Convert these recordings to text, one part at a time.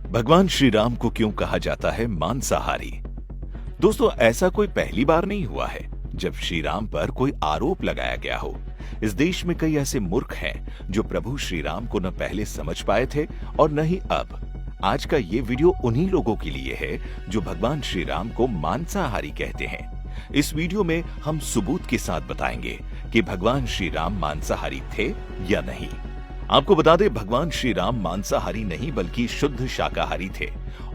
भगवान श्री राम को क्यों कहा जाता है मांसाहारी? दोस्तों, ऐसा कोई पहली बार नहीं हुआ है जब श्री राम पर कोई आरोप लगाया गया हो। इस देश में कई ऐसे मूर्ख हैं जो प्रभु श्री राम को न पहले समझ पाए थे और न ही अब। आज का ये वीडियो उन्हीं लोगों के लिए है जो भगवान श्री राम को मांसाहारी कहते हैं। इस वीडियो में हम सबूत के साथ बताएंगे कि भगवान श्री राम मांसाहारी थे या नहीं। आपको बता दें, भगवान श्री राम मांसाहारी नहीं बल्कि शुद्ध शाकाहारी थे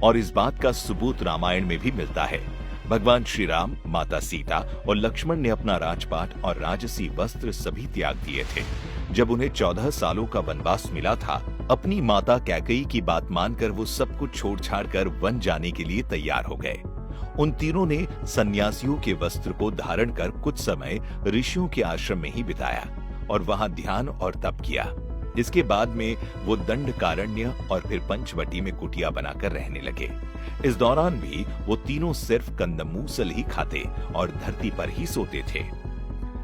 और इस बात का सबूत रामायण में भी मिलता है। भगवान श्री राम, माता सीता और लक्ष्मण ने अपना राजपाट और राजसी वस्त्र सभी त्याग दिए थे। जब उन्हें 14 सालों का वनवास मिला था, अपनी माता कैकेयी की बात मानकर वो सब कुछ छोड़ छाड़ कर वन जाने के लिए तैयार हो गए। उन तीनों ने सन्यासियों के वस्त्र को धारण कर कुछ समय ऋषियों के आश्रम में ही बिताया और वहां ध्यान और तप किया। इसके बाद में वो दंडकारण्य और फिर पंचवटी में कुटिया बनाकर रहने लगे। इस दौरान भी वो तीनों सिर्फ कंदमूसल ही खाते और धरती पर ही सोते थे।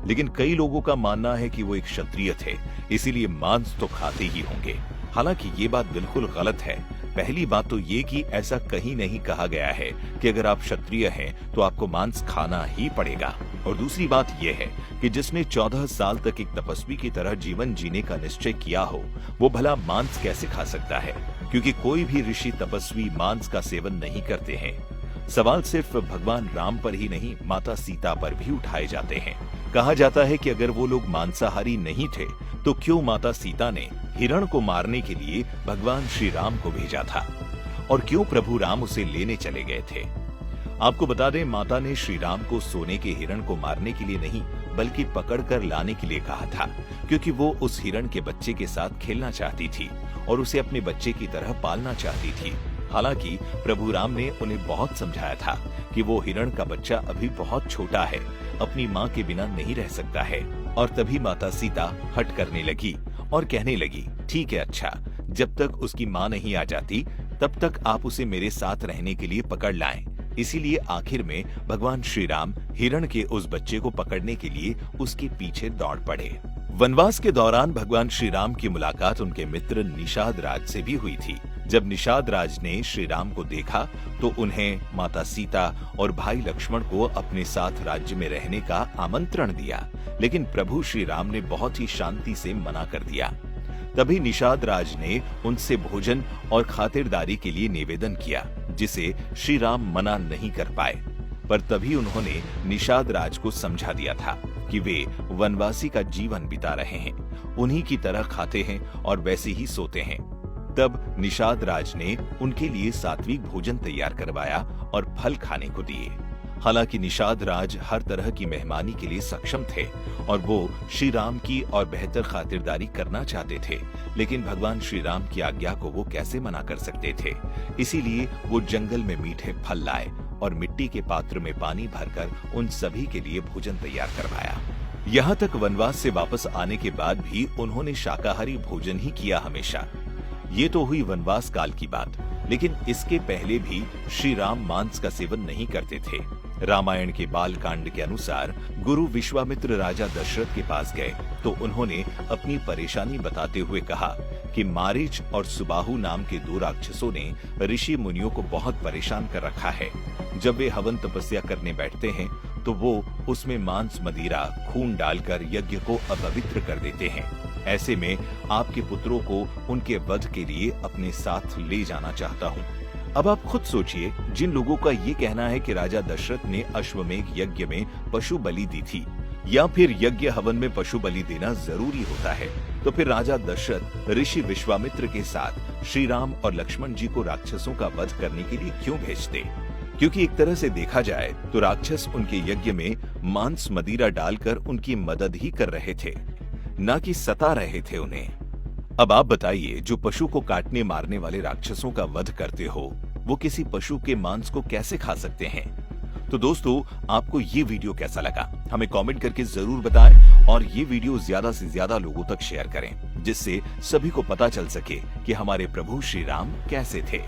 लेकिन कई लोगों का मानना है कि वो एक क्षत्रिय थे, इसीलिए मांस तो खाते ही होंगे। हालांकि ये बात बिल्कुल गलत है। पहली बात तो ये कि ऐसा कहीं नहीं कहा गया है कि अगर आप क्षत्रिय हैं तो आपको मांस खाना ही पड़ेगा। और दूसरी बात यह है कि जिसने 14 साल तक एक तपस्वी की तरह जीवन जीने का निश्चय किया हो, वो भला मांस कैसे खा सकता है? क्योंकि कोई भी ऋषि तपस्वी मांस का सेवन नहीं करते हैं। सवाल सिर्फ भगवान राम पर ही नहीं, माता सीता पर भी उठाए जाते हैं। कहा जाता है कि अगर वो लोग मांसाहारी नहीं थे तो क्यों माता सीता ने हिरण को मारने के लिए भगवान श्री राम को भेजा था और क्यों प्रभु राम उसे लेने चले गए थे? आपको बता दें, माता ने श्री राम को सोने के हिरण को मारने के लिए नहीं बल्कि पकड़कर लाने के लिए कहा था, क्योंकि वो उस हिरण के बच्चे के साथ खेलना चाहती थी और उसे अपने बच्चे की तरह पालना चाहती थी। हालांकि प्रभु राम ने उन्हें बहुत समझाया था कि वो हिरण का बच्चा अभी बहुत छोटा है, अपनी माँ के बिना नहीं रह सकता है। और तभी माता सीता हट करने लगी और कहने लगी, ठीक है, अच्छा, जब तक उसकी माँ नहीं आ जाती तब तक आप उसे मेरे साथ रहने के लिए पकड़ लाएं। इसीलिए आखिर में भगवान श्री राम हिरण के उस बच्चे को पकड़ने के लिए उसके पीछे दौड़ पड़े। वनवास के दौरान भगवान श्री राम की मुलाकात उनके मित्र निषाद राज से भी हुई थी। जब निषाद राज ने श्री राम को देखा तो उन्हें, माता सीता और भाई लक्ष्मण को अपने साथ राज्य में रहने का आमंत्रण दिया, लेकिन प्रभु श्री राम ने बहुत ही शांति से मना कर दिया। तभी निषाद राज ने उनसे भोजन और खातिरदारी के लिए निवेदन किया, जिसे श्री राम मना नहीं कर पाए। पर तभी उन्होंने निषाद राज को समझा दिया था कि वे वनवासी का जीवन बिता रहे हैं, उन्हीं की तरह खाते हैं और वैसे ही सोते हैं। तब निषाद राज ने उनके लिए सात्विक भोजन तैयार करवाया और फल खाने को दिए। हालांकि निषाद राज हर तरह की मेहमानी के लिए सक्षम थे और वो श्री राम की और बेहतर खातिरदारी करना चाहते थे, लेकिन भगवान श्री राम की आज्ञा को वो कैसे मना कर सकते थे? इसीलिए वो जंगल में मीठे फल लाए और मिट्टी के पात्र में पानी भरकर उन सभी के लिए भोजन तैयार करवाया। यहाँ तक वनवास से वापस आने के बाद भी उन्होंने शाकाहारी भोजन ही किया हमेशा। ये तो हुई वनवास काल की बात, लेकिन इसके पहले भी श्री राम मांस का सेवन नहीं करते थे। रामायण के बाल कांड के अनुसार गुरु विश्वामित्र राजा दशरथ के पास गए तो उन्होंने अपनी परेशानी बताते हुए कहा कि मारीच और सुबाहु नाम के 2 राक्षसों ने ऋषि मुनियों को बहुत परेशान कर रखा है। जब वे हवन तपस्या करने बैठते हैं तो वो उसमें मांस, मदिरा, खून डालकर यज्ञ को अपवित्र कर देते हैं। ऐसे में आपके पुत्रों को उनके वध के लिए अपने साथ ले जाना चाहता हूँ। अब आप खुद सोचिए, जिन लोगों का ये कहना है कि राजा दशरथ ने अश्वमेध यज्ञ में पशु बलि दी थी या फिर यज्ञ हवन में पशु बलि देना जरूरी होता है, तो फिर राजा दशरथ ऋषि विश्वामित्र के साथ श्री राम और लक्ष्मण जी को राक्षसों का वध करने के लिए क्यों भेजते? क्योंकि एक तरह से देखा जाए तो राक्षस उनके यज्ञ में मांस, मदिरा डालकर उनकी मदद ही कर रहे थे, न कि सता रहे थे उन्हें। अब आप बताइए, जो पशु को काटने मारने वाले राक्षसों का वध करते हो, वो किसी पशु के मांस को कैसे खा सकते हैं? तो दोस्तों, आपको ये वीडियो कैसा लगा हमें कमेंट करके जरूर बताएं और ये वीडियो ज्यादा से ज्यादा लोगों तक शेयर करें, जिससे सभी को पता चल सके कि हमारे प्रभु श्री राम कैसे थे।